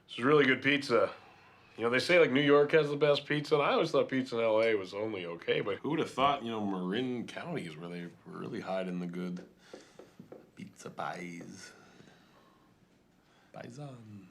This is really good pizza. You know, they say like New York has the best pizza, and I always thought pizza in LA was only okay, but who would have thought, you know, Marin County is where they really hide in the good pizza pies. Paisan.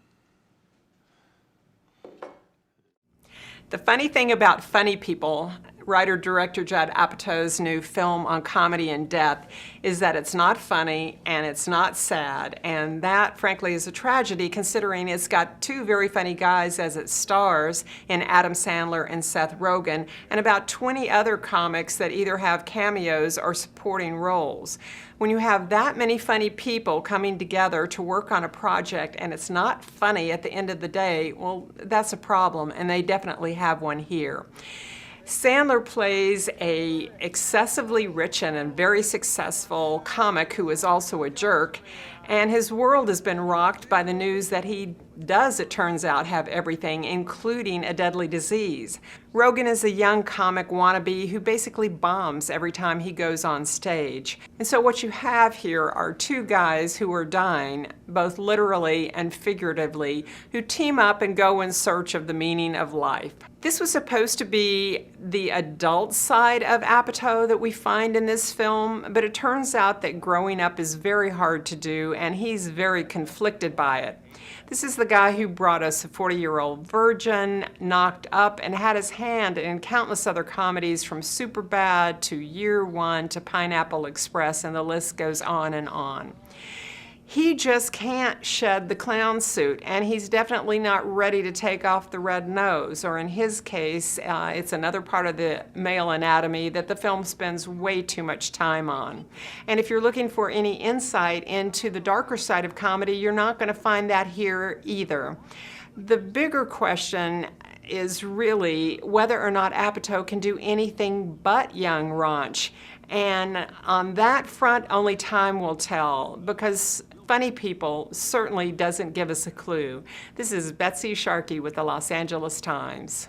The funny thing about Funny People, writer-director Judd Apatow's new film on comedy and death, is that it's not funny and it's not sad, and that, frankly, is a tragedy considering it's got two very funny guys as its stars in Adam Sandler and Seth Rogen, and about 20 other comics that either have cameos or supporting roles. When you have that many funny people coming together to work on a project and it's not funny at the end of the day, well, that's a problem, and they definitely have one here. Sandler plays a excessively rich and very successful comic who is also a jerk, and his world has been rocked by the news that he does, it turns out, have everything, including a deadly disease. Rogen is a young comic wannabe who basically bombs every time he goes on stage. And so what you have here are two guys who are dying, both literally and figuratively, who team up and go in search of the meaning of life. This was supposed to be the adult side of Apatow that we find in this film, but it turns out that growing up is very hard to do, and he's very conflicted by it. This is the guy who brought us A 40-Year-Old Virgin, Knocked Up, and had his hand in countless other comedies from Superbad to Year One to Pineapple Express, and the list goes on and on. He just can't shed the clown suit, and he's definitely not ready to take off the red nose, or in his case, it's another part of the male anatomy that the film spends way too much time on. And if you're looking for any insight into the darker side of comedy, you're not going to find that here either. The bigger question is really whether or not Apatow can do anything but young raunch. And on that front, only time will tell, because Funny People certainly doesn't give us a clue. This is Betsy Sharkey with the Los Angeles Times.